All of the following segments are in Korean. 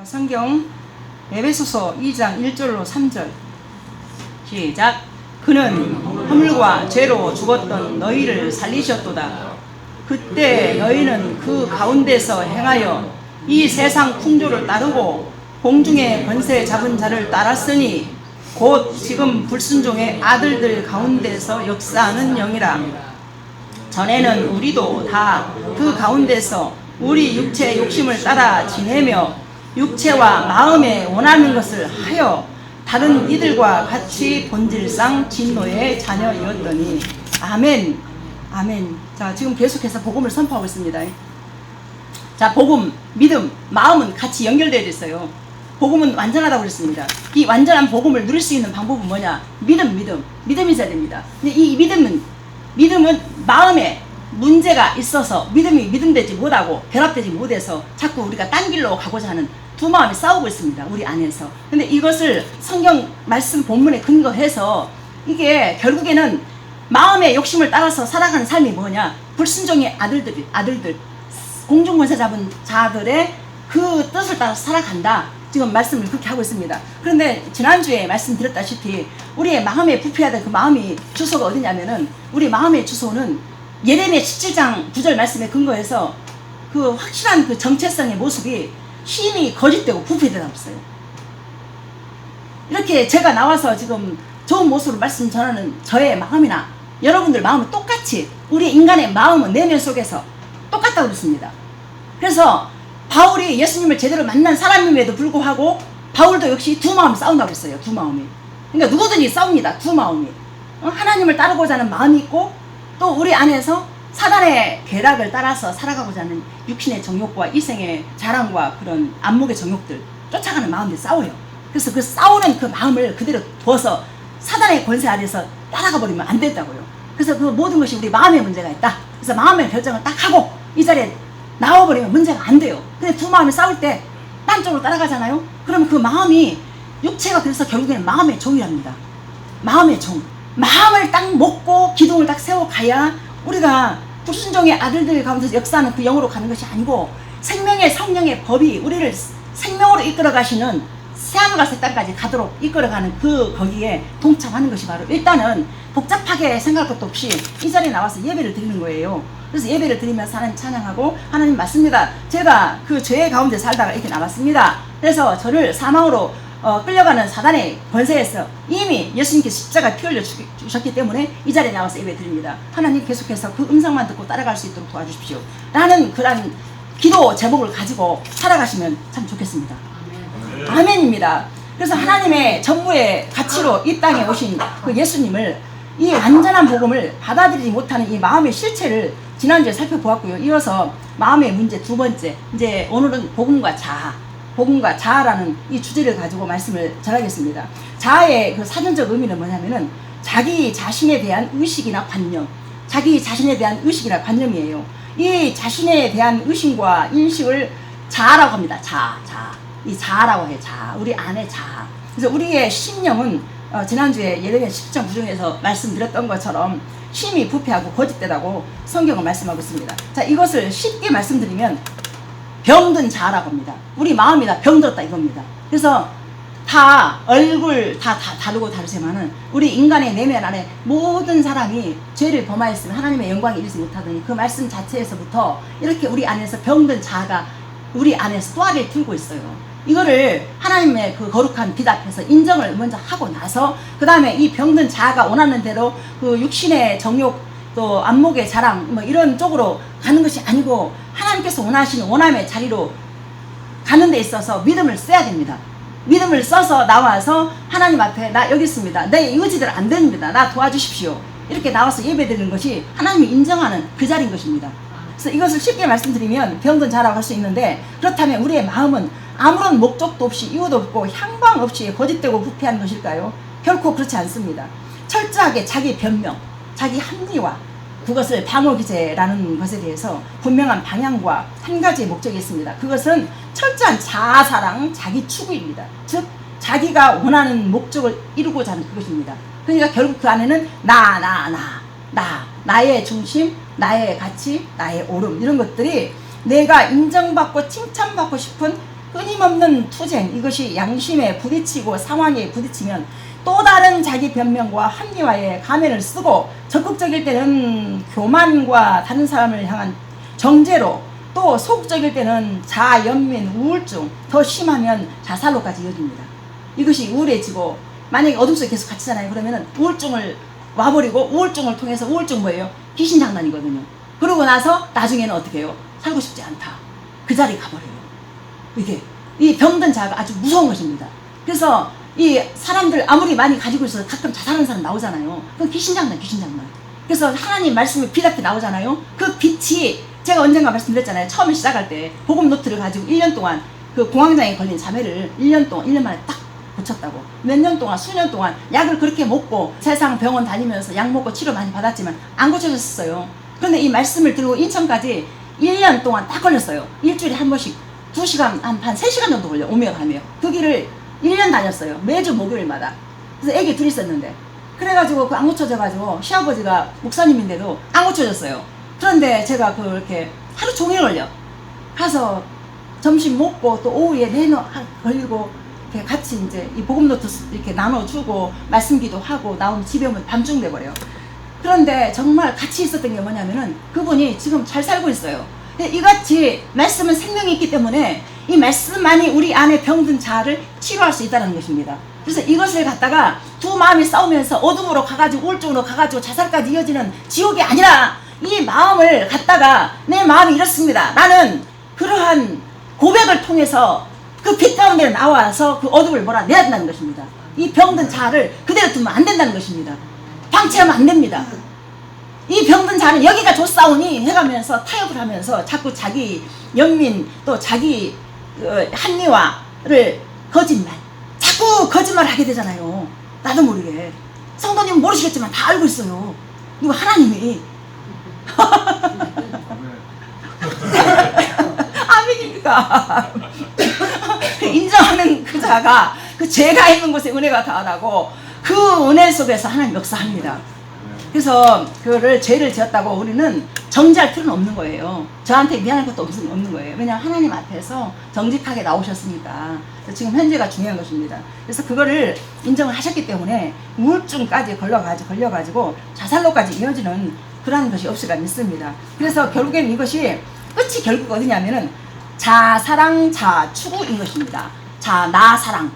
성경 에베소서 2장 1절로 3절 시작. 그는 허물과 죄로 죽었던 너희를 살리셨도다. 그때 너희는 그 가운데서 행하여 이 세상 풍조를 따르고 공중의 권세 잡은 자를 따랐으니 곧 지금 불순종의 아들들 가운데서 역사하는 영이라. 전에는 우리도 다 그 가운데서 우리 육체의 욕심을 따라 지내며 육체와 마음에 원하는 것을 하여 다른 이들과 같이 본질상 진노의 자녀이었더니. 아멘. 아멘. 자, 지금 계속해서 복음을 선포하고 있습니다. 자, 복음, 믿음, 마음은 같이 연결되어 있어요. 복음은 완전하다고 그랬습니다. 이 완전한 복음을 누릴 수 있는 방법은 뭐냐? 믿음이 있어야 됩니다. 근데 이 믿음은 마음에 문제가 있어서 믿음되지 못하고 결합되지 못해서 자꾸 우리가 딴 길로 가고자 하는 두 마음이 싸우고 있습니다. 우리 안에서. 근데 이것을 성경 말씀 본문에 근거해서 이게 결국에는 마음의 욕심을 따라서 살아가는 삶이 뭐냐? 불순종의 아들들, 공중권세 잡은 자들의 그 뜻을 따라서 살아간다. 지금 말씀을 그렇게 하고 있습니다. 그런데 지난주에 말씀드렸다시피 우리의 마음에 부패해야 될 그 마음이 주소가 어디냐면은, 우리 마음의 주소는 예레미야 17장 9절 말씀에 근거해서 그 확실한 그 정체성의 모습이 힘이 거짓되고 부패되다고 했어요. 이렇게 제가 나와서 지금 좋은 모습으로 말씀 전하는 저의 마음이나 여러분들 마음은 똑같이, 우리 인간의 마음은 내면 속에서 똑같다고 그랬습니다. 그래서 바울이 예수님을 제대로 만난 사람임에도 불구하고 바울도 역시 두 마음이 싸운다고 그랬어요. 두 마음이. 그러니까 누구든지 싸웁니다. 두 마음이. 하나님을 따르고자 하는 마음이 있고, 또 우리 안에서 사단의 계략을 따라서 살아가고자 하는 육신의 정욕과 이생의 자랑과 그런 안목의 정욕들 쫓아가는 마음들이 싸워요. 그래서 그 싸우는 그 마음을 그대로 두어서 사단의 권세 아래서 따라가 버리면 안 된다고요. 그래서 그 모든 것이 우리 마음에 문제가 있다. 그래서 마음의 결정을 딱 하고 이 자리에 나와버리면 문제가 안 돼요. 근데 두 마음이 싸울 때 딴 쪽으로 따라가잖아요. 그러면 그 마음이, 육체가 그래서 결국에는 마음의 종이랍니다. 마음의 종. 마음을 딱 먹고 기둥을 딱 세워가야 우리가 불순종의 아들들 가운데서 역사하는 그 영으로 가는 것이 아니고, 생명의 성령의 법이 우리를 생명으로 이끌어 가시는 새하늘과 새 땅까지 가도록 이끌어가는 그 거기에 동참하는 것이 바로, 일단은 복잡하게 생각할 것도 없이 이 자리에 나와서 예배를 드리는 거예요. 그래서 예배를 드리면서 하나님 찬양하고, 하나님 맞습니다. 제가 그 죄 가운데 살다가 이렇게 나왔습니다. 그래서 저를 사망으로 끌려가는 사단의 권세에서 이미 예수님께서 십자가 피 흘려 주셨기 때문에 이 자리에 나와서 예배 드립니다. 하나님 계속해서 그 음성만 듣고 따라갈 수 있도록 도와주십시오. 라는 그런 기도 제목을 가지고 살아가시면 참 좋겠습니다. 아멘입니다. 그래서 하나님의 전부의 가치로 이 땅에 오신 그 예수님을, 이 완전한 복음을 받아들이지 못하는 이 마음의 실체를 지난주에 살펴보았고요. 이어서 마음의 문제 두 번째, 이제 오늘은 복음과 자아라는 이 주제를 가지고 말씀을 전하겠습니다. 자아의 그 사전적 의미는 뭐냐면은 자기 자신에 대한 의식이나 관념, 자기 자신에 대한 의식이나 관념이에요. 이 자신에 대한 의식과 인식을 자아라고 합니다. 이 자아라고 해요. 자아. 우리 안에 자아. 그래서 우리의 심령은 지난주에 예레미야 10장 9절에서 말씀드렸던 것처럼 힘이 부패하고 거짓되다고 성경은 말씀하고 있습니다. 자, 이것을 쉽게 말씀드리면 병든 자아라고 합니다. 우리 마음이 다 병들었다 이겁니다. 그래서 다 얼굴 다 다르고 다르지만은 우리 인간의 내면 안에 모든 사람이 죄를 범하였으면 하나님의 영광에 이르지 못하더니 그 말씀 자체에서부터 이렇게 우리 안에서 병든 자아가 우리 안에서 또아를 들고 있어요. 이거를 하나님의 그 거룩한 빛 앞에서 인정을 먼저 하고 나서 그 다음에 이 병든 자아가 원하는 대로 그 육신의 정욕 또 안목의 자랑 뭐 이런 쪽으로 가는 것이 아니고, 하나님께서 원하시는 원함의 자리로 가는 데 있어서 믿음을 써야 됩니다. 믿음을 써서 나와서 하나님 앞에 나 여기 있습니다. 내 의지대로 안 됩니다. 나 도와주십시오. 이렇게 나와서 예배드리는 것이 하나님이 인정하는 그 자리인 것입니다. 그래서 이것을 쉽게 말씀드리면 병든 자라고 할 수 있는데, 그렇다면 우리의 마음은 아무런 목적도 없이 이유도 없고 향방 없이 거짓되고 부패한 것일까요? 결코 그렇지 않습니다. 철저하게 자기 변명, 자기 합리화, 그것을 방어기제라는 것에 대해서 분명한 방향과 한 가지의 목적이 있습니다. 그것은 철저한 자아사랑, 자기 추구입니다. 즉 자기가 원하는 목적을 이루고자 하는 그것입니다. 그러니까 결국 그 안에는 나의 중심, 나의 가치, 나의 옳음, 이런 것들이 내가 인정받고 칭찬받고 싶은 끊임없는 투쟁, 이것이 양심에 부딪히고 상황에 부딪히면 또 다른 자기 변명과 합리화에 가면을 쓰고 적극적일 때는 교만과 다른 사람을 향한 정죄로, 또 소극적일 때는 자아, 연민, 우울증, 더 심하면 자살로까지 이어집니다. 이것이 우울해지고, 만약에 어둠 속에 계속 갇히잖아요. 그러면은 우울증을 와버리고, 우울증을 통해서, 우울증 뭐예요? 귀신 장난이거든요. 그러고 나서 나중에는 어떻게 해요? 살고 싶지 않다. 그 자리에 가버려요. 이게 이 병든 자아가 아주 무서운 것입니다. 그래서 이 사람들 아무리 많이 가지고 있어도 가끔 자살하는 사람 나오잖아요. 그건 귀신 장난, 귀신 장난. 그래서 하나님 말씀이 빛 앞에 나오잖아요. 그 빛이, 제가 언젠가 말씀드렸잖아요. 처음에 시작할 때 복음 노트를 가지고 1년 동안 그 공황장애 걸린 자매를 1년 만에 딱 고쳤다고. 몇 년 동안, 수년 동안 약을 그렇게 먹고 세상 병원 다니면서 약 먹고 치료 많이 받았지만 안 고쳐졌어요. 그런데 이 말씀을 들고 인천까지 1년 동안 딱 걸렸어요. 일주일에 한 번씩 2시간, 한 3시간 정도 걸려, 오며 가며. 그 길을 1년 다녔어요. 매주 목요일마다. 그래서 애기 둘 있었는데. 그래가지고 그 안 고쳐져가지고 시아버지가 목사님인데도 안 고쳐졌어요. 그런데 제가 그렇게 하루 종일 걸려. 가서 점심 먹고 또 오후에 걸리고 이렇게 같이 이제 이 복음노트 이렇게 나눠주고 말씀 기도하고 나오면 집에 오면 밤중 돼버려요. 그런데 정말 같이 있었던 게 뭐냐면은 그분이 지금 잘 살고 있어요. 이같이 말씀은 생명이 있기 때문에 이 말씀만이 우리 안에 병든 자아를 치료할 수 있다는 것입니다. 그래서 이것을 갖다가 두 마음이 싸우면서 어둠으로 가가지고 우울증으로 가가지고 자살까지 이어지는 지옥이 아니라, 이 마음을 갖다가 내 마음이 이렇습니다. 나는 그러한 고백을 통해서 그 빛 가운데 나와서 그 어둠을 몰아내야 된다는 것입니다. 이 병든 자아를 그대로 두면 안 된다는 것입니다. 방치하면 안 됩니다. 이 병든 자는 여기가 좋사오니 해가면서 타협을 하면서 자꾸 자기 연민, 또 자기 합리화를, 자꾸 거짓말을 하게 되잖아요. 나도 모르게. 성도님은 모르시겠지만 다 알고 있어요. 이거 하나님이. 아멘입니까? 인정하는 그 자가 그 죄가 있는 곳에 은혜가 다하다고, 그 은혜 속에서 하나님 역사합니다. 그래서 그거를 죄를 지었다고 우리는 정지할 필요는 없는 거예요. 저한테 미안할 것도 없는 거예요. 왜냐하면 하나님 앞에서 정직하게 나오셨으니까. 지금 현재가 중요한 것입니다. 그래서 그거를 인정을 하셨기 때문에 우울증까지 걸려가지고 자살로까지 이어지는 그러한 것이 없으리라 믿습니다. 그래서 결국엔 이것이 끝이 결국 어디냐면은 자사랑 자추구인 것입니다. 나 사랑.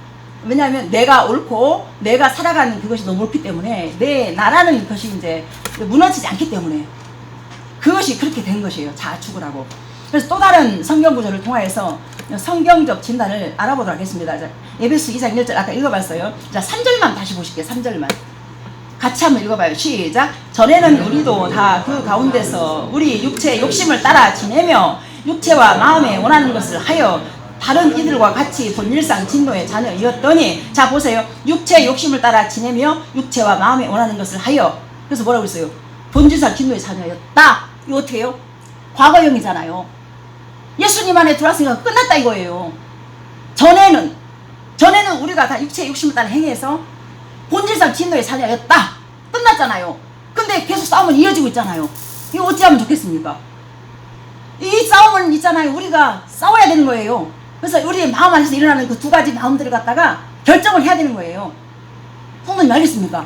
왜냐하면 내가 옳고 내가 살아가는 그것이 너무 옳기 때문에, 나라는 것이 이제 무너지지 않기 때문에 그것이 그렇게 된 것이에요. 자추구라고. 그래서 또 다른 성경 구절을 통하여서 성경적 진단을 알아보도록 하겠습니다. 자, 에베소 2장 1절 아까 읽어봤어요. 자, 3절만 다시 보실게요. 3절만 같이 한번 읽어봐요. 시작. 전에는 우리도 다 그 가운데서 우리 육체의 욕심을 따라 지내며 육체와 마음에 원하는 것을 하여 다른 이들과 같이 본일상 진노의 자녀이었더니, 자 보세요. 육체의 욕심을 따라 지내며 육체와 마음에 원하는 것을 하여, 그래서 뭐라고 했어요? 본질상 진노의 자녀였다. 이거 어떻게 해요? 과거형이잖아요. 예수님 안에 들어왔으니까 끝났다 이거예요. 전에는 우리가 다 육체의 욕심을 따라 행해서 본질상 진노의 자녀였다. 끝났잖아요. 근데 계속 싸움은 이어지고 있잖아요. 이거 어찌하면 좋겠습니까? 이 싸움은 있잖아요. 우리가 싸워야 되는 거예요. 그래서 우리의 마음 안에서 일어나는 그 두 가지 마음들을 갖다가 결정을 해야 되는 거예요. 성도님 알겠습니까?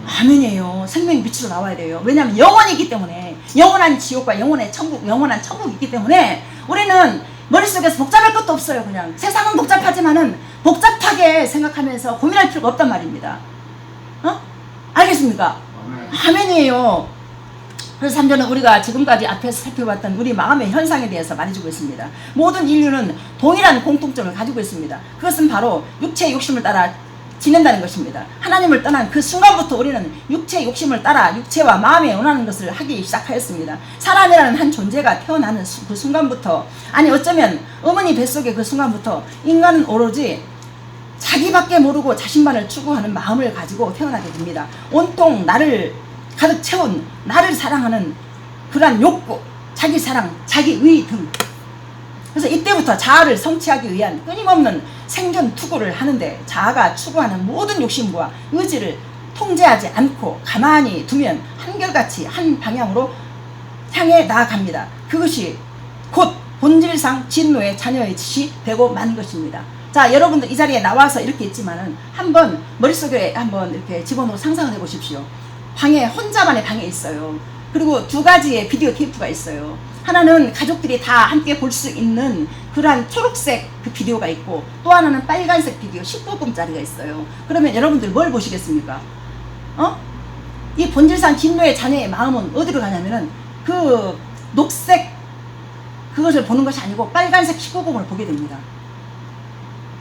아멘이에요. 생명의 빛으로 나와야 돼요. 왜냐하면 영혼이 있기 때문에, 영원한 지옥과 영원한 천국이 있기 때문에 우리는 머릿속에서 복잡할 것도 없어요. 그냥 세상은 복잡하지만은 복잡하게 생각하면서 고민할 필요가 없단 말입니다. 알겠습니까? 아멘이에요. 그래서 3절은 우리가 지금까지 앞에서 살펴봤던 우리 마음의 현상에 대해서 말해주고 있습니다. 모든 인류는 동일한 공통점을 가지고 있습니다. 그것은 바로 육체의 욕심을 따라 지낸다는 것입니다. 하나님을 떠난 그 순간부터 우리는 육체의 욕심을 따라 육체와 마음에 원하는 것을 하기 시작하였습니다. 사람이라는 한 존재가 태어나는 그 순간부터, 아니 어쩌면 어머니 뱃속의 그 순간부터 인간은 오로지 자기밖에 모르고 자신만을 추구하는 마음을 가지고 태어나게 됩니다. 온통 나를 가득 채운, 나를 사랑하는 그러한 욕구, 자기 사랑, 자기 의 등. 그래서 이때부터 자아를 성취하기 위한 끊임없는 생존 투구를 하는데, 자아가 추구하는 모든 욕심과 의지를 통제하지 않고 가만히 두면 한결같이 한 방향으로 향해 나아갑니다. 그것이 곧 본질상 진노의 자녀의 짓이 되고 마는 것입니다. 자, 여러분들 이 자리에 나와서 이렇게 있지만은 한번 머릿속에 한번 이렇게 집어넣어 상상을 해보십시오. 방에 혼자만의 방에 있어요. 그리고 두 가지의 비디오 테이프가 있어요. 하나는 가족들이 다 함께 볼 수 있는 그러한 초록색 그 비디오가 있고, 또 하나는 빨간색 비디오 19분짜리가 있어요. 그러면 여러분들 뭘 보시겠습니까? 이 본질상 진노의 자녀의 마음은 어디로 가냐면은 그 녹색 그것을 보는 것이 아니고 빨간색 19금을 보게 됩니다.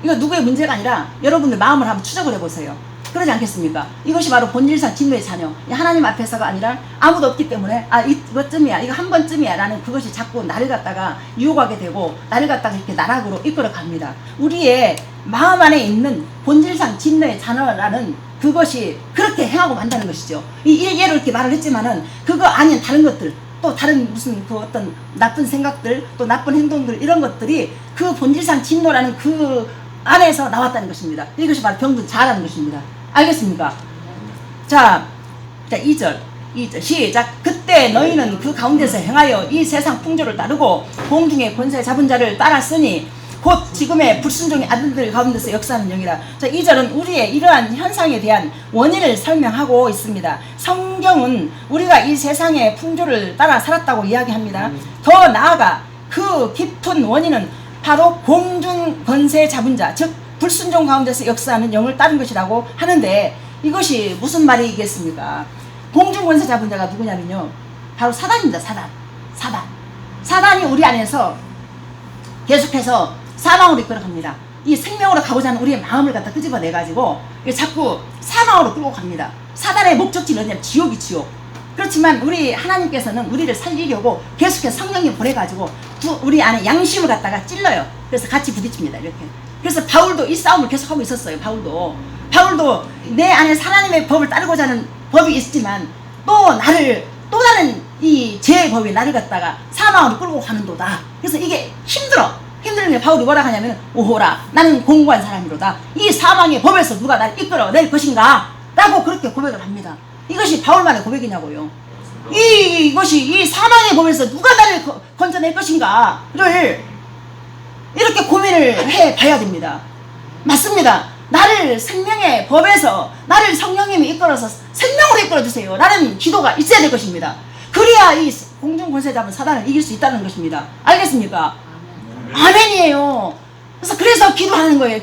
이거 누구의 문제가 아니라 여러분들 마음을 한번 추적을 해보세요. 그러지 않겠습니까? 이것이 바로 본질상 진노의 자녀, 하나님 앞에서가 아니라 아무도 없기 때문에 이것쯤이야, 이거 한 번쯤이야 라는 그것이 자꾸 나를 갖다가 유혹하게 되고 나를 갖다가 이렇게 나락으로 이끌어 갑니다. 우리의 마음 안에 있는 본질상 진노의 자녀라는 그것이 그렇게 행하고 만다는 것이죠. 예로 이렇게 말을 했지만은 그거 아닌 다른 것들, 또 다른 무슨 그 어떤 나쁜 생각들, 또 나쁜 행동들, 이런 것들이 그 본질상 진노라는 그 안에서 나왔다는 것입니다. 이것이 바로 병든 자라는 것입니다. 알겠습니까? 자 2절 시작. 그때 너희는 그 가운데서 행하여 이 세상 풍조를 따르고 공중의 권세 잡은 자를 따랐으니 곧 지금의 불순종의 아들들 가운데서 역사하는 영이라. 자, 2절은 우리의 이러한 현상에 대한 원인을 설명하고 있습니다. 성경은 우리가 이 세상의 풍조를 따라 살았다고 이야기합니다. 더 나아가 그 깊은 원인은 바로 공중 권세 잡은 자, 즉 불순종 가운데서 역사하는 영을 따른 것이라고 하는데, 이것이 무슨 말이겠습니까? 공중 권세 잡은 자가 누구냐면요, 바로 사단입니다. 사단이 우리 안에서 계속해서 사망으로 이끌어갑니다. 이 생명으로 가고자 하는 우리의 마음을 갖다 끄집어내가지고 자꾸 사망으로 끌고 갑니다. 사단의 목적지는 어디냐면 지옥이 지옥. 그렇지만 우리 하나님께서는 우리를 살리려고 계속해서 성령님 보내가지고 우리 안에 양심을 갖다가 찔러요. 그래서 같이 부딪힙니다. 이렇게. 그래서 바울도 이 싸움을 계속하고 있었어요. 바울도 내 안에 하나님의 법을 따르고자 하는 법이 있지만 또 다른 이 죄의 법이 나를 갖다가 사망으로 끌고 가는도다. 그래서 이게 힘들면 바울이 뭐라 하냐면, 오호라 나는 공고한 사람이로다. 이 사망의 법에서 누가 나를 이끌어낼 것인가 라고 그렇게 고백을 합니다. 이것이 바울만의 고백이냐고요. 이것이 이 사망의 법에서 누가 나를 건져낼 것인가를 이렇게 고민을 해 봐야 됩니다. 맞습니다. 나를 생명의 법에서 나를 성령님이 이끌어서 생명으로 이끌어주세요 라는 기도가 있어야 될 것입니다. 그래야 이 공중 권세 잡은 사단을 이길 수 있다는 것입니다. 알겠습니까? 아멘이에요. 그래서 기도하는 거예요.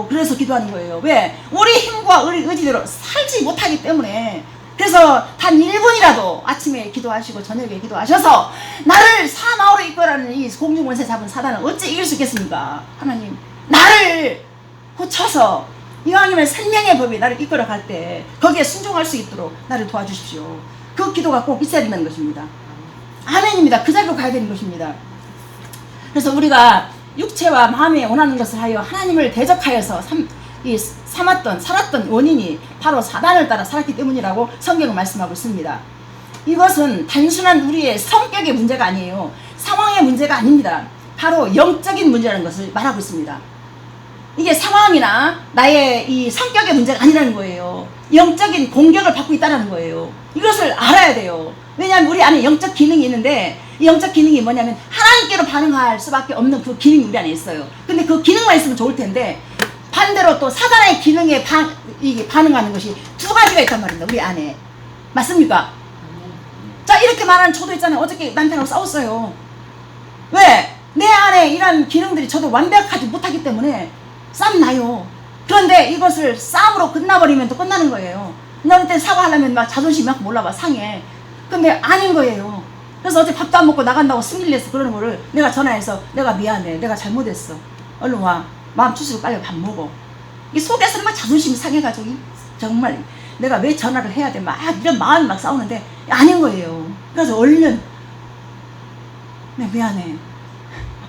그래서 기도하는 거예요. 왜? 우리 힘과 우리 의지대로 살지 못하기 때문에. 그래서 단 1분이라도 아침에 기도하시고 저녁에 기도하셔서 나를 사망으로 이끌어가는 이 공중권세 잡은 사단을 어찌 이길 수 있겠습니까? 하나님, 나를 고쳐서 이왕이면 생명의 법이 나를 이끌어갈 때 거기에 순종할 수 있도록 나를 도와주십시오. 그 기도가 꼭 있어야 된다는 것입니다. 아멘입니다. 그 자리로 가야 되는 것입니다. 그래서 우리가 육체와 마음에 원하는 것을 하여 하나님을 대적하여서 살았던 원인이 바로 사단을 따라 살았기 때문이라고 성경은 말씀하고 있습니다. 이것은 단순한 우리의 성격의 문제가 아니에요. 상황의 문제가 아닙니다. 바로 영적인 문제라는 것을 말하고 있습니다. 이게 상황이나 나의 이 성격의 문제가 아니라는 거예요. 영적인 공격을 받고 있다는 거예요. 이것을 알아야 돼요. 왜냐하면 우리 안에 영적 기능이 있는데, 이 영적 기능이 뭐냐면 하나님께로 반응할 수밖에 없는 그 기능이 우리 안에 있어요. 근데 그 기능만 있으면 좋을 텐데, 반대로 또 사단의 기능에 반응하는 것이 두 가지가 있단 말입니다. 우리 안에. 맞습니까? 자, 이렇게 말하는 저도 있잖아요. 어저께 남편하고 싸웠어요. 왜? 내 안에 이런 기능들이 저도 완벽하지 못하기 때문에 싸움 나요. 그런데 이것을 싸움으로 끝나버리면 또 끝나는 거예요. 너한테 사과하려면 막 자존심이 막 올라와, 상해. 근데 아닌 거예요. 그래서 어제 밥도 안 먹고 나간다고 승리를 해서 그러는 거를 내가 전화해서, 내가 미안해, 내가 잘못했어, 얼른 와, 마음 추스고 빨리 밥 먹어. 이 속에서는 막 자존심이 상해가지고 정말 내가 왜 전화를 해야 돼, 막 이런 마음이 막 싸우는데 아닌 거예요. 그래서 얼른 네 미안해,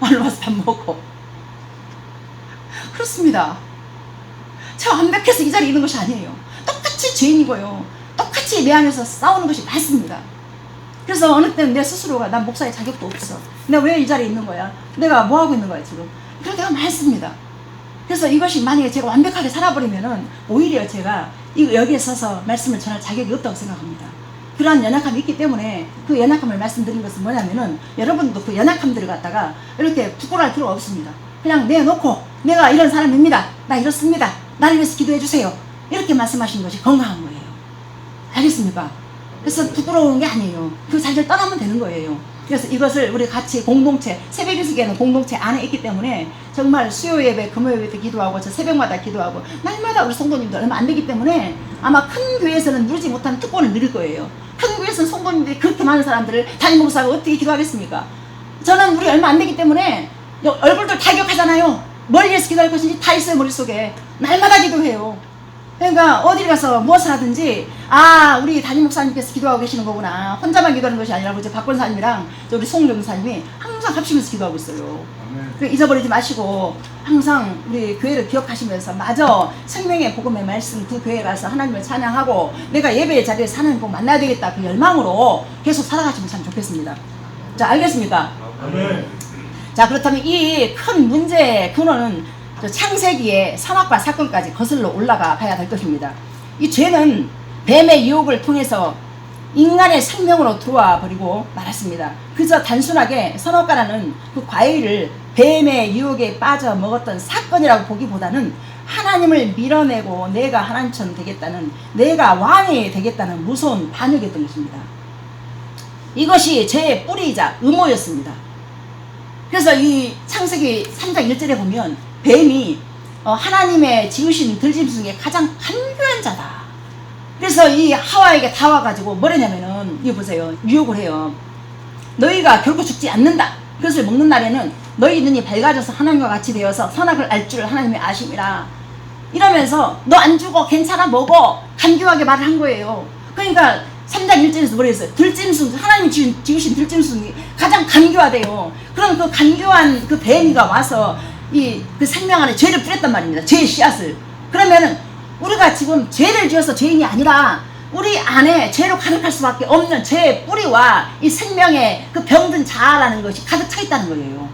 얼른 와서 밥 먹어. 그렇습니다. 제가 완벽해서 이 자리에 있는 것이 아니에요. 똑같이 죄인이고요, 똑같이 내 안에서 싸우는 것이 맞습니다. 그래서 어느 때는 내 스스로가 난 목사의 자격도 없어, 내가 왜 이 자리에 있는 거야, 내가 뭐 하고 있는 거야 지금, 그럴 때가 많습니다. 그래서 이것이 만약에 제가 완벽하게 살아버리면은 오히려 제가 여기에 서서 말씀을 전할 자격이 없다고 생각합니다. 그러한 연약함이 있기 때문에 그 연약함을 말씀드린 것은 뭐냐면은 여러분도 그 연약함들을 갖다가 이렇게 부끄러워할 필요가 없습니다. 그냥 내놓고 내가 이런 사람입니다. 나 이렇습니다. 나를 위해서 기도해 주세요. 이렇게 말씀하시는 것이 건강한 거예요. 알겠습니까? 그래서 부끄러운 게 아니에요. 그 자리를 떠나면 되는 거예요. 그래서 이것을 우리 같이 공동체, 새벽 일식에는 공동체 안에 있기 때문에 정말 수요 예배, 금요 예배 때 기도하고 저 새벽마다 기도하고 날마다 우리 성도님들 얼마 안 되기 때문에 아마 큰 교회에서는 누리지 못한 특권을 누릴 거예요. 큰 교회에서는 성도님들이 그렇게 많은 사람들을 담임 목사가 어떻게 기도하겠습니까? 저는 우리 얼마 안 되기 때문에 얼굴들 다 기억하잖아요. 뭘 위해서 기도할 것인지 다 있어요. 머릿속에. 날마다 기도해요. 그러니까 어디 가서 무엇을 하든지 우리 담임 목사님께서 기도하고 계시는 거구나. 혼자만 기도하는 것이 아니라 이제 박 권사님이랑 우리 송영 목사님이 항상 합치면서 기도하고 있어요. 잊어버리지 마시고 항상 우리 교회를 기억하시면서 마저 생명의 복음의 말씀 그 교회에 가서 하나님을 찬양하고 내가 예배의 자리에서 하나님 꼭 만나야 되겠다 그 열망으로 계속 살아가시면 참 좋겠습니다. 자, 알겠습니까? 자, 그렇다면 이 큰 문제의 근원은 창세기의 선악과 사건까지 거슬러 올라가 봐야 될 것입니다. 이 죄는 뱀의 유혹을 통해서 인간의 생명으로 들어와 버리고 말았습니다. 그저 단순하게 선악과라는 그 과일을 뱀의 유혹에 빠져 먹었던 사건이라고 보기보다는 하나님을 밀어내고 내가 하나님처럼 되겠다는, 내가 왕이 되겠다는 무서운 반역이었던 것입니다. 이것이 죄의 뿌리이자 음모였습니다. 그래서 이 창세기 3장 1절에 보면 뱀이 하나님의 지으신 들짐승 중에 가장 간교한 자다. 그래서 이 하와에게 다 와가지고 뭐랬냐면은 이거 보세요. 유혹을 해요. 너희가 결코 죽지 않는다. 그것을 먹는 날에는 너희 눈이 밝아져서 하나님과 같이 되어서 선악을 알 줄 하나님의 아심이라. 이러면서 너 안 죽어 괜찮아 먹어 간교하게 말을 한 거예요. 그러니까 3장 1절에서 뭐라 했어요? 들짐승, 하나님이 지으신 들짐승이 가장 간교하대요. 그럼 그 간교한 그 뱀이가 와서 그 생명 안에 죄를 뿌렸단 말입니다. 죄의 씨앗을. 그러면은 우리가 지금 죄를 지어서 죄인이 아니라 우리 안에 죄로 가득할 수밖에 없는 죄의 뿌리와 이 생명의 그 병든 자아라는 것이 가득 차 있다는 거예요.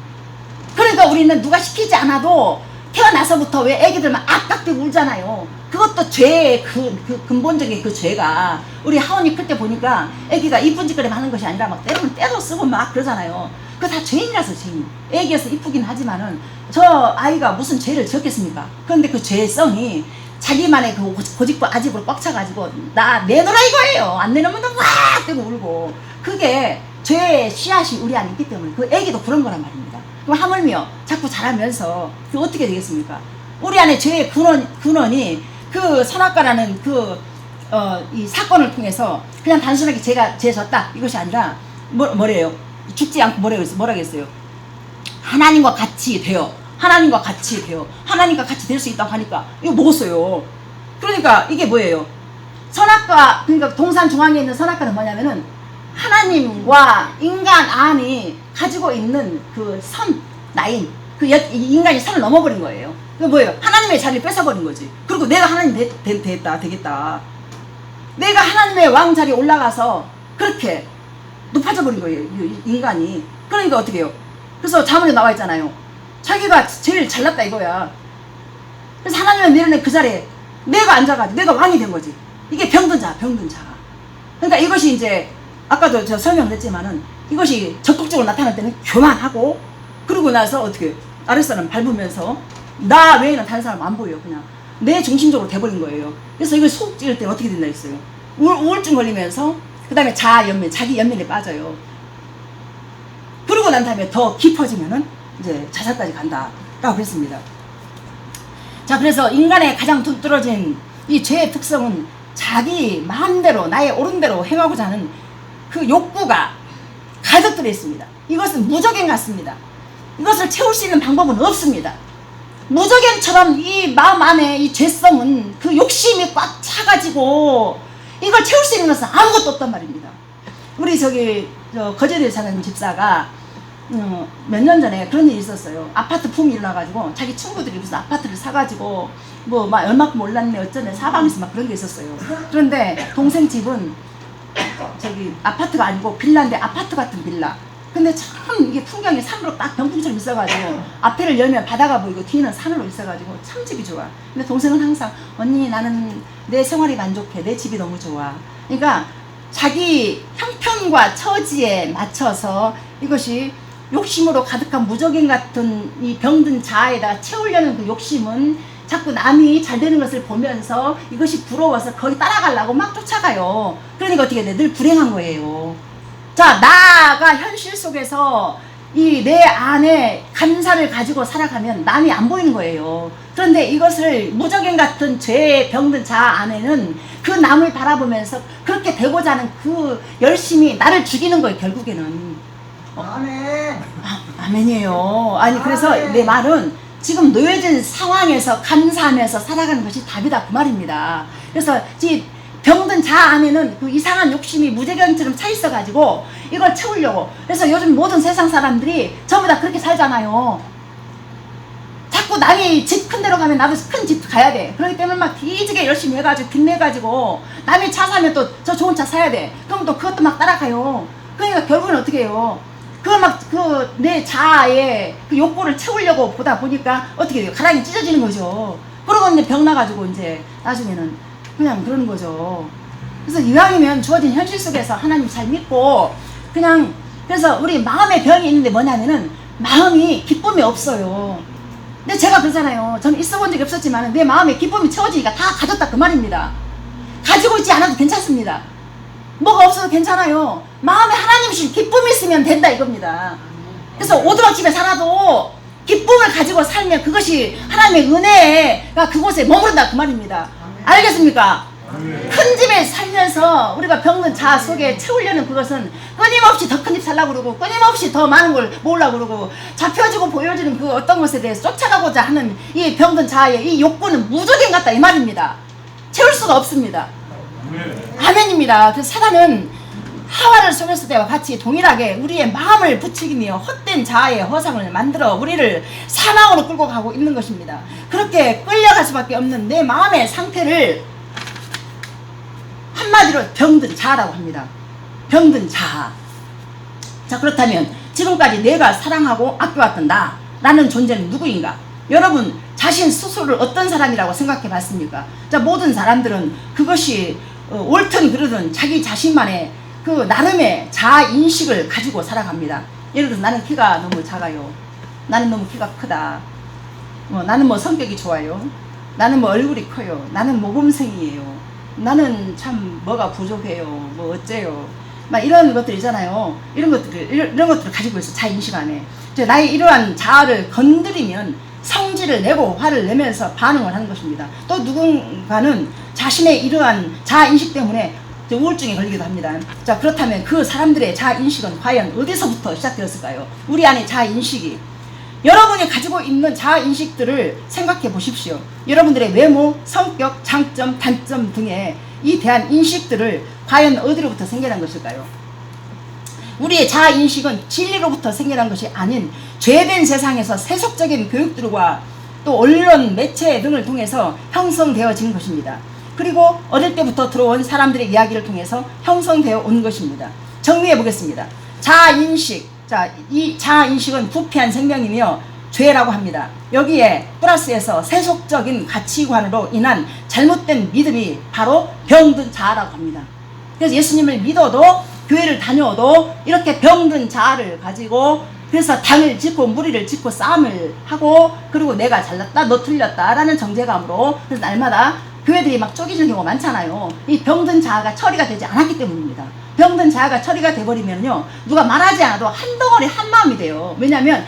그러니까 우리는 누가 시키지 않아도 태어나서부터 왜 애기들만 악각대고 울잖아요. 그것도 죄의 그 근본적인 그 죄가 우리 하원이 클 때 보니까 애기가 이쁜 짓거리 하는 것이 아니라 막 때로는 때도 쓰고 막 그러잖아요. 그거 다 죄인이라서 죄인. 애기여서 이쁘긴 하지만은 저 아이가 무슨 죄를 지었겠습니까? 그런데 그 죄성이 자기만의 그 고집과 아집으로 꽉 차가지고 나 내놓으라 이거예요. 안 내놓으면 와 되고 울고. 그게 죄의 씨앗이 우리 안에 있기 때문에 그 애기도 그런 거란 말입니다. 그럼 하물며 자꾸 자라면서 그 어떻게 되겠습니까? 우리 안에 죄의 근원이 그 선악과라는 이 사건을 통해서 그냥 단순하게 죄 졌다 이것이 아니라 뭐래요? 죽지 않고 뭐라고 했어요? 하나님과 같이 돼요. 하나님과 같이 돼요. 하나님과 같이 될 수 있다고 하니까 이거 먹었어요. 그러니까 이게 뭐예요? 선악과, 그러니까 동산 중앙에 있는 선악과는 뭐냐면은 하나님과 인간 안이 가지고 있는 그 라인, 인간이 선을 넘어버린 거예요. 그 뭐예요? 하나님의 자리를 뺏어버린 거지. 그리고 내가 하나님 되겠다. 내가 하나님의 왕 자리에 올라가서 그렇게 높아져 버린 거예요. 인간이. 그러니까 어떻게 해요? 그래서 자문에 나와 있잖아요. 자기가 제일 잘났다 이거야. 그래서 하나님을 밀어낸 그 자리에 내가 앉아가지고 내가 왕이 된 거지. 이게 병든 자. 그러니까 이것이 이제 아까도 제가 설명했지만은 이것이 적극적으로 나타날 때는 교만하고, 그러고 나서 어떻게 아랫사람 밟으면서 나 외에는 다른 사람 안 보여요. 그냥 내 중심적으로 돼버린 거예요. 그래서 이걸 속 찌를 때는 어떻게 된다 했어요? 우울증 걸리면서 그 다음에 자기 연민에 빠져요. 그러고 난 다음에 더 깊어지면은 이제 자살까지 간다라고 그랬습니다. 자, 그래서 인간의 가장 뚫어진 이 죄의 특성은 자기 마음대로 나의 옳은 대로 행하고자 하는 그 욕구가 가득 들어 있습니다. 이것은 무적행 같습니다. 이것을 채울 수 있는 방법은 없습니다. 무적행처럼 이 마음 안에 이 죄성은 그 욕심이 꽉 차가지고 이걸 채울 수 있는 것은 아무것도 없단 말입니다. 우리 거제도에 사는 집사가 몇 년 전에 그런 일이 있었어요. 아파트 붐이 일어나가지고 자기 친구들이 무슨 아파트를 사가지고 막 얼마큼 올랐네 어쩌네 사방에서 막 그런 게 있었어요. 그런데 동생 집은 아파트가 아니고 빌라인데 아파트 같은 빌라. 근데 참 이게 풍경이 산으로 딱 병풍처럼 있어가지고 앞에를 열면 바다가 보이고 뒤는 산으로 있어가지고 참 집이 좋아. 근데 동생은 항상 언니 나는 내 생활이 만족해. 내 집이 너무 좋아. 그러니까 자기 형편과 처지에 맞춰서 이것이 욕심으로 가득한 무적인 같은 이 병든 자아에다 채우려는 그 욕심은 자꾸 남이 잘 되는 것을 보면서 이것이 부러워서 거기 따라가려고 막 쫓아가요. 그러니까 어떻게 돼? 늘 불행한 거예요. 자, 나가 현실 속에서 이 내 안에 감사를 가지고 살아가면 남이 안 보이는 거예요. 그런데 이것을 무적인 같은 죄에 병든 자아 안에는 그 남을 바라보면서 그렇게 되고자 하는 그 열심이 나를 죽이는 거예요, 결국에는. 아멘. 아멘이에요. 아니, 그래서 아멘. 내 말은 지금 놓여진 상황에서 감사하면서 살아가는 것이 답이다, 그 말입니다. 그래서 이 병든 자아 안에는 그 이상한 욕심이 무제견처럼 차 있어가지고 이걸 채우려고. 그래서 요즘 모든 세상 사람들이 전부 다 그렇게 살잖아요. 자꾸 남이 집 큰 데로 가면 나도 큰 집 가야 돼. 그렇기 때문에 막 기지게 열심히 해가지고 빚내가지고 남이 차 사면 또 저 좋은 차 사야 돼. 그럼 또 그것도 막 따라가요. 그러니까 결국은 어떻게 해요? 그걸 막 그 내 자아의 그 욕구를 채우려고 보다 보니까 어떻게 돼요? 가랑이 찢어지는 거죠. 그러고 이제 병 나가지고 이제 나중에는 그냥 그러는 거죠. 그래서 이왕이면 주어진 현실 속에서 하나님 잘 믿고 그냥, 그래서 우리 마음의 병이 있는데 뭐냐면은 마음이 기쁨이 없어요. 근데 제가 그러잖아요. 저는 있어 본 적이 없었지만 내 마음에 기쁨이 채워지니까 다 가졌다, 그 말입니다. 가지고 있지 않아도 괜찮습니다. 뭐가 없어도 괜찮아요. 마음에 하나님 주신 기쁨이 있으면 된다, 이겁니다. 그래서 오두막집에 살아도 기쁨을 가지고 살면 그것이 하나님의 은혜가 그곳에 머무른다, 그 말입니다. 알겠습니까? 큰 집에 살면서 우리가 병든 자아 속에 채우려는 그것은 끊임없이 더 큰 집 살라고 그러고 끊임없이 더 많은 걸 모으려고 그러고 잡혀지고 보여지는 그 어떤 것에 대해서 쫓아가고자 하는 이 병든 자아의 이 욕구는 무적인 같다, 이 말입니다. 채울 수가 없습니다. 아멘입니다. 그래서 사단은 하와를 속였을 때와 같이 동일하게 우리의 마음을 부추기며 헛된 자아의 허상을 만들어 우리를 사망으로 끌고 가고 있는 것입니다. 그렇게 끌려갈 수밖에 없는 내 마음의 상태를 한마디로 병든 자아라고 합니다. 병든 자아. 자, 그렇다면 지금까지 내가 사랑하고 아껴왔던 나라는 존재는 누구인가? 여러분 자신 스스로를 어떤 사람이라고 생각해 봤습니까? 자, 모든 사람들은 그것이 옳든 그르든 자기 자신만의 그 나름의 자아인식을 가지고 살아갑니다. 예를 들어서 나는 키가 너무 작아요. 나는 너무 키가 크다. 나는 뭐 성격이 좋아요. 나는 뭐 얼굴이 커요. 나는 모범생이에요. 나는 참 뭐가 부족해요. 뭐 어째요. 막 이런 것들 있잖아요. 이런 것들을 가지고 있어, 자인식 안에. 나의 이러한 자아를 건드리면 성질을 내고 화를 내면서 반응을 하는 것입니다. 또 누군가는 자신의 이러한 자아인식 때문에 우울증에 걸리기도 합니다. 자, 그렇다면 그 사람들의 자아인식은 과연 어디서부터 시작되었을까요? 우리 안에 자아인식이, 여러분이 가지고 있는 자아인식들을 생각해 보십시오. 여러분들의 외모, 성격, 장점, 단점 등에 이 대한 인식들을 과연 어디로부터 생겨난 것일까요? 우리의 자아인식은 진리로부터 생겨난 것이 아닌 죄된 세상에서 세속적인 교육들과 또 언론, 매체 등을 통해서 형성되어진 것입니다. 그리고 어릴 때부터 들어온 사람들의 이야기를 통해서 형성되어 온 것입니다. 정리해 보겠습니다. 자아인식. 자, 이 자아인식은 부패한 생명이며 죄라고 합니다. 여기에 플러스해서 세속적인 가치관으로 인한 잘못된 믿음이 바로 병든 자아라고 합니다. 그래서 예수님을 믿어도 교회를 다녀도 이렇게 병든 자아를 가지고 그래서 당을 짓고 무리를 짓고 싸움을 하고 그리고 내가 잘났다 너 틀렸다 라는 정죄감으로 그래서 날마다 교회들이 막 쪼개지는 경우가 많잖아요. 이 병든 자아가 처리가 되지 않았기 때문입니다. 병든 자아가 처리가 돼버리면요 누가 말하지 않아도 한 덩어리 한 마음이 돼요. 왜냐하면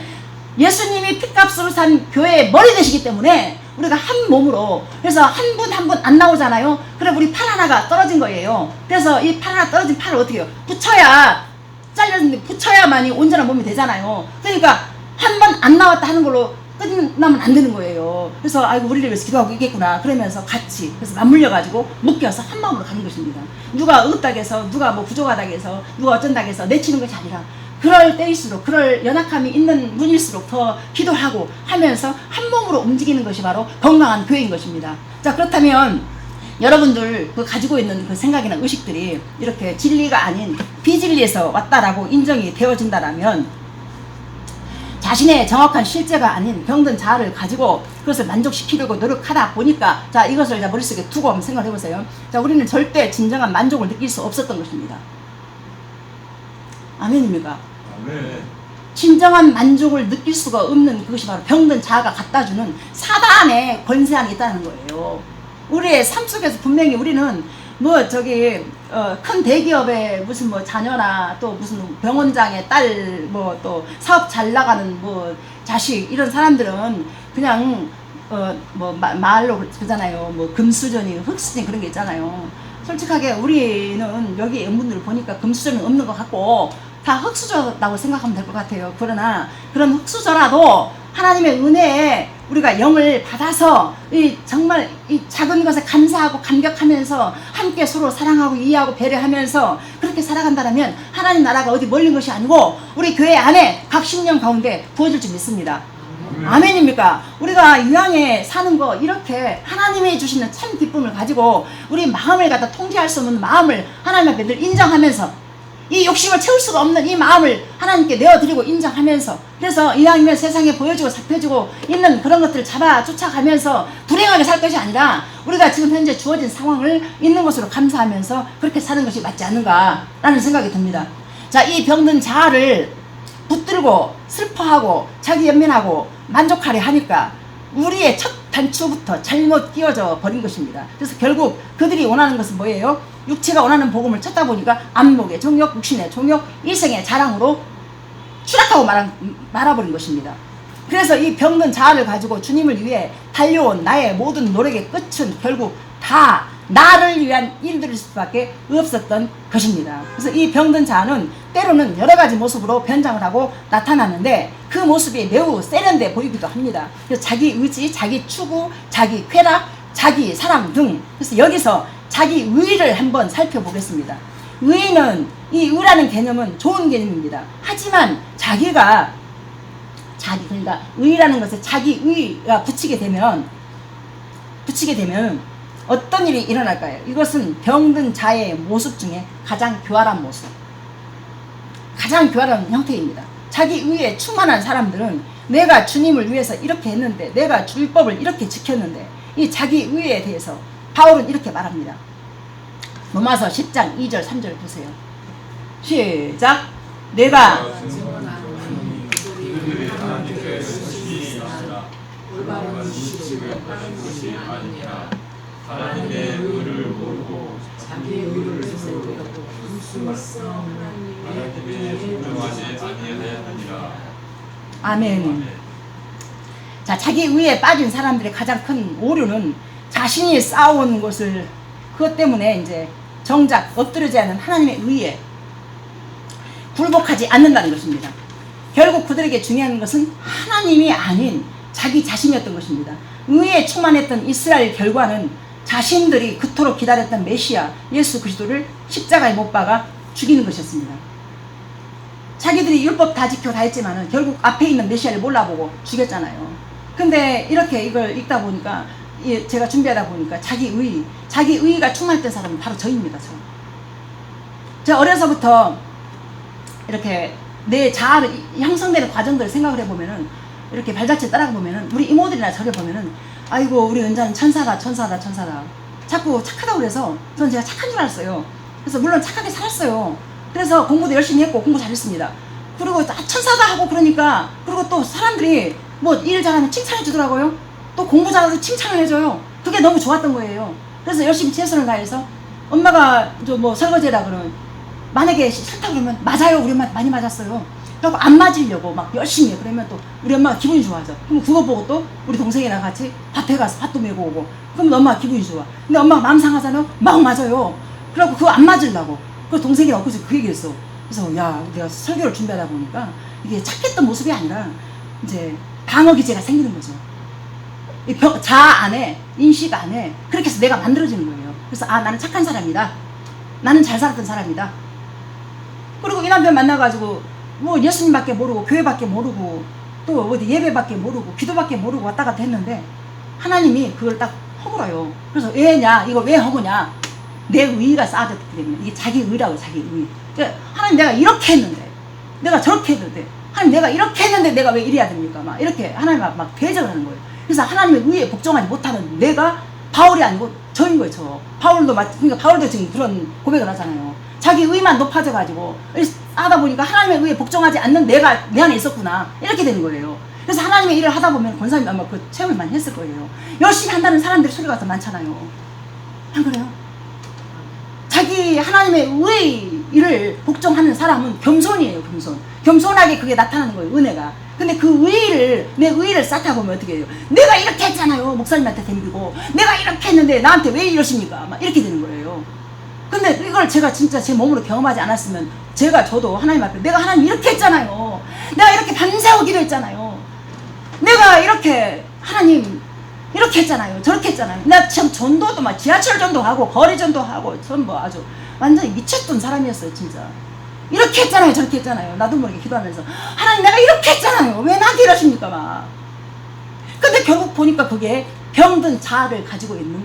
예수님이 핏값으로 산 교회의 머리 되시기 때문에 우리가 한 몸으로, 그래서 한 분 한 분 안 나오잖아요. 그럼 우리 팔 하나가 떨어진 거예요. 그래서 이 팔 하나 떨어진 팔을 어떻게 해요? 붙여야, 잘렸는데 붙여야만이 온전한 몸이 되잖아요. 그러니까 한 번 안 나왔다 하는 걸로 끝나면 안 되는 거예요. 그래서 아이고 우리를 위해서 기도하고 있겠구나 그러면서 같이 그래서 맞물려가지고 묶여서 한 마음으로 가는 것입니다. 누가 없다고 해서 누가 뭐 부족하다고 해서 누가 어쩐다고 해서 내치는 것이 아니라 그럴 때일수록 그럴 연약함이 있는 분일수록 더 기도하고 하면서 한 몸으로 움직이는 것이 바로 건강한 교회인 것입니다. 자, 그렇다면 여러분들 그 가지고 있는 그 생각이나 의식들이 이렇게 진리가 아닌 비진리에서 왔다라고 인정이 되어진다라면 자신의 정확한 실제가 아닌 병든 자아를 가지고 그것을 만족시키려고 노력하다 보니까 자 이것을 자 머릿속에 두고 한번 생각해 보세요. 자 우리는 절대 진정한 만족을 느낄 수 없었던 것입니다. 아멘입니까? 아멘. 진정한 만족을 느낄 수가 없는 그것이 바로 병든 자아가 갖다주는 사단의 권세함이 있다는 거예요. 우리의 삶 속에서 분명히 우리는 뭐 저기 큰 대기업의 무슨 뭐 자녀나 또 무슨 병원장의 딸 뭐 또 사업 잘 나가는 뭐 자식 이런 사람들은 그냥 뭐 말로 그러잖아요. 뭐 금수저니 흙수저니 그런 게 있잖아요. 솔직하게 우리는 여기 연분들을 보니까 금수저는 없는 것 같고 다 흙수저라고 생각하면 될 것 같아요. 그러나 그런 흙수저라도 하나님의 은혜에 우리가 영을 받아서 정말 이 작은 것에 감사하고 감격하면서 함께 서로 사랑하고 이해하고 배려하면서 그렇게 살아간다면 하나님 나라가 어디 멀린 것이 아니고 우리 교회 안에 각 신령 가운데 부어질 줄 믿습니다. 아멘입니까? 우리가 이왕에 사는 거 이렇게 하나님이 주시는 참 기쁨을 가지고 우리 마음을 갖다 통제할 수 없는 마음을 하나님 앞에 늘 인정하면서 이 욕심을 채울 수가 없는 이 마음을 하나님께 내어드리고 인정하면서 그래서 이왕이면 세상에 보여주고 살펴주고 있는 그런 것들을 잡아 쫓아가면서 불행하게 살 것이 아니라 우리가 지금 현재 주어진 상황을 있는 것으로 감사하면서 그렇게 사는 것이 맞지 않는가라는 생각이 듭니다. 자, 이 병든 자아를 붙들고 슬퍼하고 자기 연민하고 만족하려 하니까 우리의 첫 단추부터 잘못 끼워져 버린 것입니다. 그래서 결국 그들이 원하는 것은 뭐예요? 육체가 원하는 복음을 찾다 보니까 안목의 정욕, 육신의 정욕, 일생의 자랑으로 추락하고 말아버린 것입니다. 그래서 이 병든 자아를 가지고 주님을 위해 달려온 나의 모든 노력의 끝은 결국 다 나를 위한 일들일 수밖에 없었던 것입니다. 그래서 이 병든 자아는 때로는 여러 가지 모습으로 변장을 하고 나타나는데 그 모습이 매우 세련돼 보이기도 합니다. 그래서 자기 의지, 자기 추구, 자기 쾌락, 자기 사랑 등 그래서 여기서 자기 의를 한번 살펴보겠습니다. 의는 이 의라는 개념은 좋은 개념입니다. 하지만 그러니까 의라는 것에 자기 의가 붙이게 되면 어떤 일이 일어날까요? 이것은 병든 자의 모습 중에 가장 교활한 모습, 가장 교활한 형태입니다. 자기 의에 충만한 사람들은 내가 주님을 위해서 이렇게 했는데 내가 율법을 이렇게 지켰는데 이 자기 의에 대해서 바울은 이렇게 말합니다. 로마서 10장 2절 3절 보세요. 시작. 내가 그들이 하나님께 스승이 아니라 올바른 지식을 하는 것이 아니라 하나님의 의를 모르고 자기의 의를 세우려고 불순하여 하나님의 존중하지 아니하였느니라. 아멘. 자, 자기 의에 빠진 사람들의 가장 큰 오류는 자신이 쌓아온 것을 그것 때문에 이제 정작 엎드려지 않은 하나님의 의에 굴복하지 않는다는 것입니다. 결국 그들에게 중요한 것은 하나님이 아닌 자기 자신이었던 것입니다. 의에 충만했던 이스라엘 결과는 자신들이 그토록 기다렸던 메시아 예수 그리스도를 십자가에 못 박아 죽이는 것이었습니다. 자기들이 율법 다 지켜 다 했지만은 결국 앞에 있는 메시아를 몰라보고 죽였잖아요. 근데 이렇게 이걸 읽다 보니까 제가 준비하다 보니까 자기 의가 충만했던 사람은 바로 저입니다. 저 어려서부터 이렇게 내 자아를 형성되는 과정들을 생각을 해보면은 이렇게 발자취 따라가 보면은 우리 이모들이나 저를 보면은 아이고 우리 은자는 천사다. 자꾸 착하다고 그래서 저는 제가 착한 줄 알았어요. 그래서 물론 착하게 살았어요. 그래서 공부도 열심히 했고 공부 잘했습니다. 그리고 천사다 하고 그러니까 그리고 또 사람들이 뭐 일 잘하면 칭찬해 주더라고요. 또 공부 잘해서 칭찬을 해줘요. 그게 너무 좋았던 거예요. 그래서 열심히 최선을 다해서 엄마가 저 뭐 설거지라 그러면 만약에 싫다 그러면 맞아요. 우리 엄마 많이 맞았어요. 그리고 안 맞으려고 막 열심히 해. 그러면 또 우리 엄마가 기분이 좋아져. 그럼 그거 보고 또 우리 동생이랑 같이 밭에 가서 밭도 메고 오고. 그럼 엄마가 기분이 좋아. 근데 엄마가 마음 상하잖아요. 막 맞아요. 그래갖고 그거 안 맞으려고. 그래서 동생이랑 엊그제 그 얘기했어. 그래서 야 내가 설교를 준비하다 보니까 이게 착했던 모습이 아니라 이제 방어 기제가 생기는 거죠. 이 자아 안에 인식 안에 그렇게 해서 내가 만들어지는 거예요. 그래서 아 나는 착한 사람이다. 나는 잘 살았던 사람이다. 그리고 이 남편 만나가지고 뭐 예수님밖에 모르고 교회밖에 모르고 또 어디 예배밖에 모르고 기도밖에 모르고 왔다 갔다 했는데 하나님이 그걸 딱 허물어요. 그래서 왜냐 이거 왜 허무냐 내 의의가 쌓아졌기 때문에 이게 자기 의라고 자기 의. 그러니까 하나님 내가 이렇게 했는데 내가 저렇게 했는데 하나님 내가 이렇게 했는데 내가 왜 이래야 됩니까 막 이렇게 하나님 막 대적을 하는 거예요. 그래서 하나님의 의에 복종하지 못하는 내가 바울이 아니고 저인 거예요. 저 바울도 그러니까 바울도 지금 그런 고백을 하잖아요. 자기 의만 높아져가지고 하다 보니까 하나님의 의에 복종하지 않는 내가 내 안에 있었구나 이렇게 되는 거예요. 그래서 하나님의 일을 하다 보면 권사님이 아마 그 체험을 많이 했을 거예요. 열심히 한다는 사람들이 소리가 더 많잖아요. 안 그래요? 자기 하나님의 의의 일을 복종하는 사람은 겸손이에요. 겸손하게 그게 나타나는 거예요. 은혜가. 근데 그 내 의의를 쌓다 보면 어떻게 해요? 내가 이렇게 했잖아요. 목사님한테 덤비고 내가 이렇게 했는데 나한테 왜 이러십니까? 막 이렇게 되는 거예요. 근데 이걸 제가 진짜 제 몸으로 경험하지 않았으면 저도 하나님 앞에 내가 하나님 이렇게 했잖아요. 내가 이렇게 밤새워 기도했잖아요. 내가 이렇게 하나님 이렇게 했잖아요. 저렇게 했잖아요. 나 참 전도도 막 지하철 전도하고 거리 전도하고 전 뭐 아주 완전히 미쳤던 사람이었어요. 진짜 이렇게 했잖아요. 저렇게 했잖아요. 나도 모르게 기도하면서 하나님 내가 이렇게 했잖아요. 왜 나한테 이러십니까 막. 근데 결국 보니까 그게 병든 자아를 가지고 있는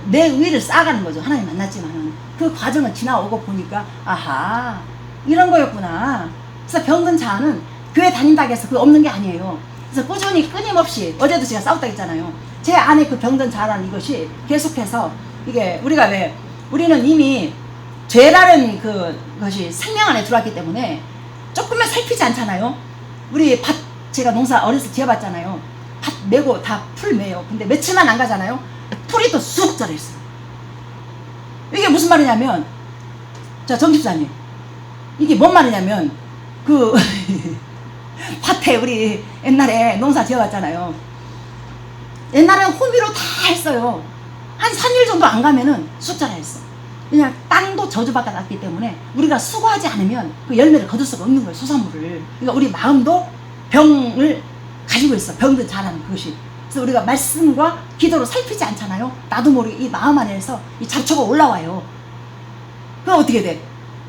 내 의를 쌓아가는 거죠. 하나님 만났지만 그 과정을 지나오고 보니까 아하 이런 거였구나. 그래서 병든 자아는 교회 다닌다고 해서 그거 없는 게 아니에요. 그래서 꾸준히 끊임없이 어제도 제가 싸웠다 했잖아요. 제 안에 그 병든 자아라는 이것이 계속해서 이게 우리는 이미 죄라는 그것이 생명 안에 들어왔기 때문에 조금만 살피지 않잖아요. 우리 밭 제가 농사 어렸을 때 지어봤잖아요. 밭 메고 다 풀 메요. 근데 며칠만 안 가잖아요. 풀이 또 쑥 자라있어요. 이게 무슨 말이냐면 정집사님 이게 뭔 말이냐면 밭에 우리 옛날에 농사 지어봤잖아요. 옛날에는 호미로 다 했어요. 한 3일 정도 안 가면은 쑥 자라있어. 그냥 땅도 저주받아 놨기 때문에 우리가 수고하지 않으면 그 열매를 거둘 수가 없는 거예요. 수산물을. 그러니까 우리 마음도 병을 가지고 있어. 병든 자라는 그것이. 그래서 우리가 말씀과 기도로 살피지 않잖아요. 나도 모르게 이 마음 안에서 이 잡초가 올라와요. 그럼 어떻게 돼?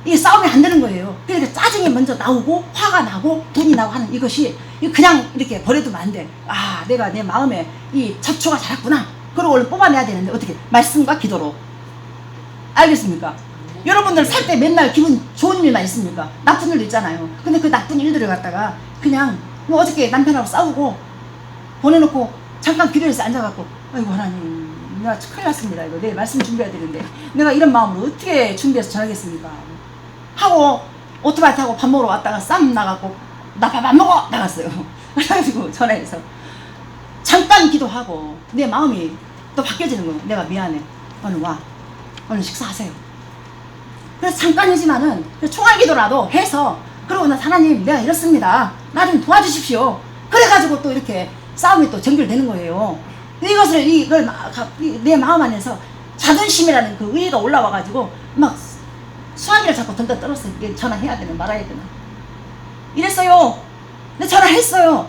이게 싸움이 안 되는 거예요. 그러니까 짜증이 먼저 나오고 화가 나고 돈이 나고 하는 이것이 그냥 이렇게 버려두면 안 돼. 아 내가 내 마음에 이 잡초가 자랐구나. 그걸 원래 뽑아내야 되는데 어떻게? 말씀과 기도로. 알겠습니까? 여러분들 살 때 맨날 기분 좋은 일만 있습니까? 나쁜 일도 있잖아요. 근데 그 나쁜 일들을 갖다가 그냥 뭐 어저께 남편하고 싸우고 보내놓고 잠깐 기도해서 앉아갖고 아이고 하나님 내가 큰일 났습니다. 이거 내일 말씀 준비해야 되는데 내가 이런 마음으로 어떻게 준비해서 전하겠습니까? 하고 오토바이 타고 밥 먹으러 왔다가 쌈 나가고 나 밥 안 먹어! 나갔어요. 그래가지고 전화해서 잠깐 기도하고 내 마음이 또 바뀌어지는 거예요. 내가 미안해. 오늘 와. 오늘 식사하세요. 그래서 잠깐이지만은 총알 기도라도 해서 그러고 나 하나님 내가 이렇습니다. 나 좀 도와주십시오. 그래가지고 또 이렇게 싸움이 또 전결되는 거예요. 이걸 내 마음 안에서 자존심이라는 그 의의가 올라와가지고 막 수화기를 자꾸 던져 떨었어요. 전화해야 되나 말아야 되나. 이랬어요. 근데 전화했어요.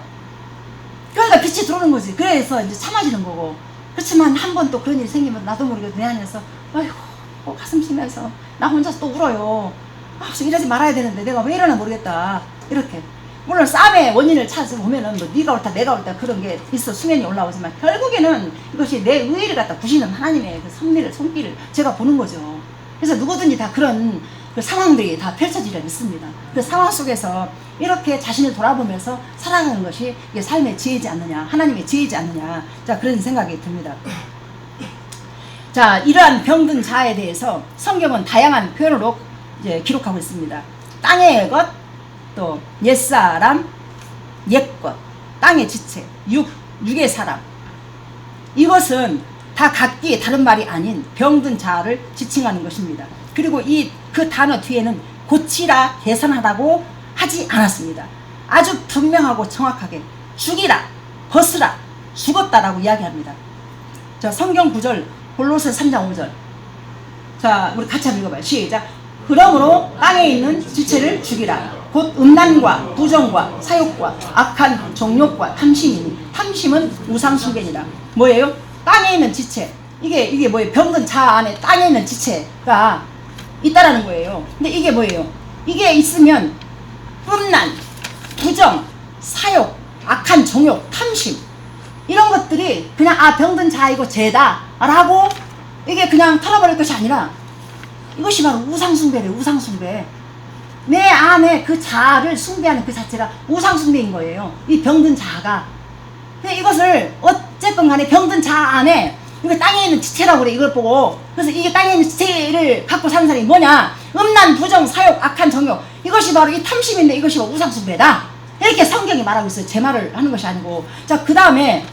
그러니까 빛이 들어오는 거지. 그래서 이제 참아지는 거고. 그렇지만 한 번 또 그런 일이 생기면 나도 모르게 내 안에서 아이고 가슴 쉬면서 나 혼자서 또 울어요. 이러지 말아야 되는데 내가 왜 이러나 모르겠다. 이렇게. 물론 싸움의 원인을 찾아보면은 뭐 네가 옳다 내가 옳다 그런 게 있어 수면이 올라오지만 결국에는 이것이 내 의의를 갖다 부시는 하나님의 그 손길을 제가 보는 거죠. 그래서 누구든지 다 그런 그 상황들이 다 펼쳐지려 믿습니다. 그 상황 속에서 이렇게 자신을 돌아보면서 살아가는 것이 이게 삶의 지혜이지 않느냐, 하나님의 지혜이지 않느냐, 자 그런 생각이 듭니다. 자 이러한 병든 자에 대해서 성경은 다양한 표현으로 이제 기록하고 있습니다. 땅의 것, 또 옛사람, 옛것, 땅의 지체, 육의 사람. 이것은 다 각기 다른 말이 아닌 병든 자를 지칭하는 것입니다. 그리고 그 단어 뒤에는 고치라, 개선하라고 하지 않았습니다. 아주 분명하고 정확하게 죽이라, 벗으라, 죽었다라고 이야기합니다. 자 성경 구절 골로새 3장 5절. 자 우리 같이 한번 읽어봐요. 시작. 그러므로 땅에 있는 지체를 죽이라. 곧 음란과 부정과 사욕과 악한 정욕과 탐심이니 탐심은 우상숭배니라. 뭐예요? 땅에 있는 지체. 이게 뭐예요? 병든 자아 안에 땅에 있는 지체가 있다라는 거예요. 근데 이게 뭐예요? 이게 있으면 음란, 부정, 사욕, 악한 정욕, 탐심 이런 것들이 그냥 병든 자이고 죄다 라고 이게 그냥 털어버릴 것이 아니라 이것이 바로 우상숭배래요. 우상숭배. 내 안에 그 자아를 숭배하는 그 자체가 우상숭배인 거예요. 이 병든 자아가. 근데 이것을 어쨌든 간에 병든 자 안에 이거 땅에 있는 지체라고 그래. 이걸 보고. 그래서 이게 땅에 있는 지체를 갖고 사는 사람이 뭐냐? 음란, 부정, 사욕, 악한 정욕. 이것이 바로 이 탐심인데 이것이 우상숭배다. 이렇게 성경이 말하고 있어요. 제 말을 하는 것이 아니고. 자, 그 다음에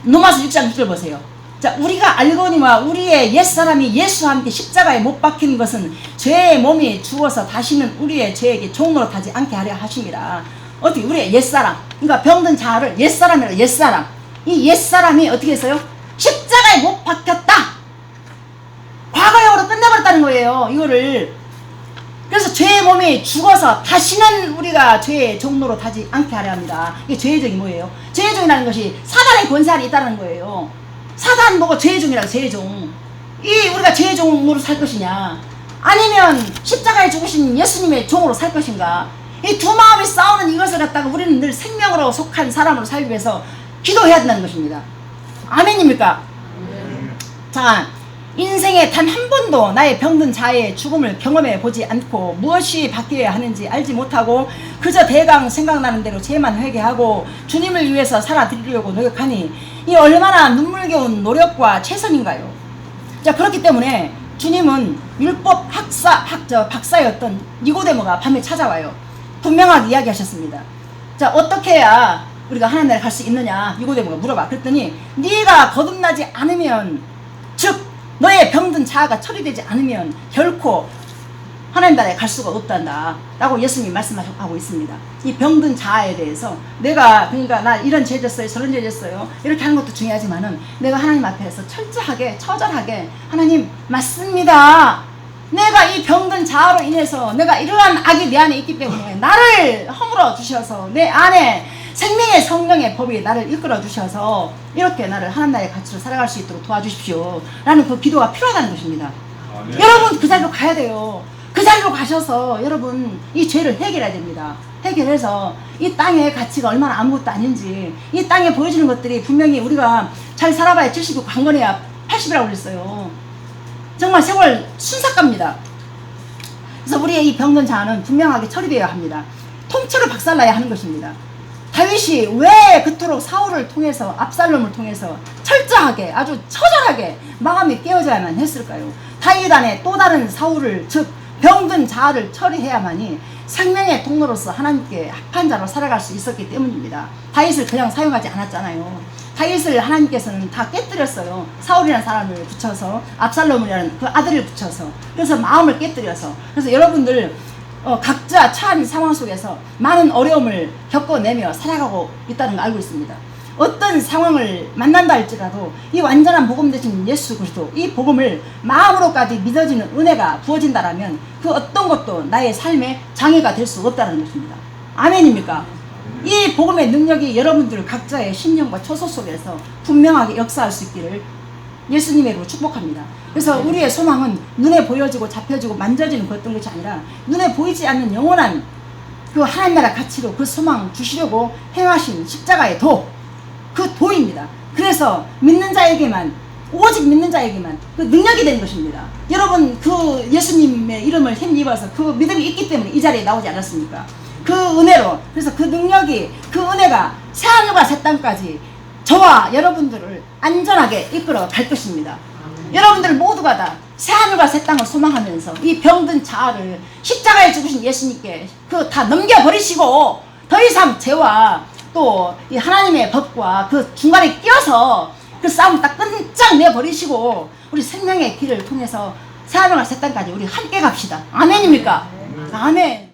로마서 6장 6절 보세요. 자, 우리가 알거니와 우리의 옛사람이 예수와 함께 십자가에 못 박힌 것은 죄의 몸이 죽어서 다시는 우리의 죄에게 종으로 타지 않게 하려 하심이라. 어떻게 우리의 옛사람, 그러니까 병든 자를 옛사람이라. 옛사람, 이 옛사람이 어떻게 했어요? 십자가에 못 박혔다. 과거형으로 끝내버렸다는 거예요. 이거를. 그래서 죄의 몸이 죽어서 다시는 우리가 죄의 종로로 타지 않게 하려 합니다. 이게 죄의 종이 뭐예요? 죄의 종이라는 것이 사단의 권세안이 있다는 거예요. 사단 보고 죄의 종이라고. 죄의 종. 이 우리가 죄의 종으로 살 것이냐, 아니면 십자가에 죽으신 예수님의 종으로 살 것인가. 이 두 마음이 싸우는 이것을 갖다가 우리는 늘 생명으로 속한 사람으로 살기 위해서 기도해야 된다는 것입니다. 아멘입니까? 자, 인생에 단 한 번도 나의 병든 자의 죽음을 경험해 보지 않고 무엇이 바뀌어야 하는지 알지 못하고 그저 대강 생각나는 대로 죄만 회개하고 주님을 위해서 살아드리려고 노력하니 이 얼마나 눈물겨운 노력과 최선인가요? 자, 그렇기 때문에 주님은 율법 박사였던 니고데모가 밤에 찾아와요. 분명하게 이야기하셨습니다. 자, 어떻게 해야 우리가 하나님 나라에 갈 수 있느냐? 니고데모가 물어봐. 그랬더니 네가 거듭나지 않으면, 즉 너의 병든 자아가 처리되지 않으면 결코 하나님 나라에 갈 수가 없단다 라고 예수님이 말씀하고 있습니다. 이 병든 자아에 대해서 내가, 그러니까 나 이런 죄 졌어요, 저런 죄 졌어요, 이렇게 하는 것도 중요하지만은 내가 하나님 앞에서 철저하게, 처절하게, 하나님 맞습니다, 내가 이 병든 자아로 인해서 내가 이러한 악이 내 안에 있기 때문에 나를 허물어 주셔서 내 안에 생명의 성령의 법이 나를 이끌어 주셔서 이렇게 나를 하나님 나라의 가치로 살아갈 수 있도록 도와주십시오 라는 그 기도가 필요하다는 것입니다. 네. 여러분 그 자리로 가야 돼요. 그 자리로 가셔서 여러분 이 죄를 해결해야 됩니다. 해결해서 이 땅의 가치가 얼마나 아무것도 아닌지, 이 땅에 보여지는 것들이 분명히 우리가 잘 살아봐야 70이 강건해야 80이라고 그랬어요. 정말 세월 순삭갑니다. 그래서 우리의 이 병든 자아는 분명하게 처리되어야 합니다. 통째로 박살나야 하는 것입니다. 다윗이 왜 그토록 사울을 통해서, 압살롬을 통해서 철저하게, 아주 처절하게 마음이 깨어져야만 했을까요? 다윗 안에 또 다른 사울을, 즉 병든 자아를 처리해야만이 생명의 통로로서 하나님께 합한 자로 살아갈 수 있었기 때문입니다. 다윗을 그냥 사용하지 않았잖아요. 다윗을 하나님께서는 다 깨뜨렸어요. 사울이라는 사람을 붙여서, 압살롬이라는 그 아들을 붙여서, 그래서 마음을 깨뜨려서. 그래서 여러분들 각자 처한 상황 속에서 많은 어려움을 겪어내며 살아가고 있다는 걸 알고 있습니다. 어떤 상황을 만난다 할지라도 이 완전한 복음 되신 예수 그리스도, 이 복음을 마음으로까지 믿어지는 은혜가 부어진다라면 그 어떤 것도 나의 삶에 장애가 될 수 없다는 것입니다. 아멘입니까? 이 복음의 능력이 여러분들 각자의 신령과 처소 속에서 분명하게 역사할 수 있기를 예수님의 이름으로 축복합니다. 그래서 우리의 소망은 눈에 보여지고 잡혀지고 만져지는 어떤 것이 아니라 눈에 보이지 않는 영원한 그 하나님 나라 가치로 그 소망 주시려고 행하신 십자가의 도, 그 도입니다. 그래서 믿는 자에게만, 오직 믿는 자에게만 그 능력이 되는 것입니다. 여러분 그 예수님의 이름을 힘입어서 그 믿음이 있기 때문에 이 자리에 나오지 않았습니까? 그 은혜로, 그래서 그 능력이, 그 은혜가 새하늘과 새 땅까지 저와 여러분들을 안전하게 이끌어 갈 것입니다. 여러분들 모두가 다 새하늘과 새 땅을 소망하면서 이 병든 자아를 십자가에 죽으신 예수님께 그 다 넘겨버리시고 더 이상 죄와 또 이 하나님의 법과 그 중간에 끼어서 그 싸움을 딱 끈짝 내버리시고 우리 생명의 길을 통해서 새하늘과 새 땅까지 우리 함께 갑시다. 아멘입니까? 아멘.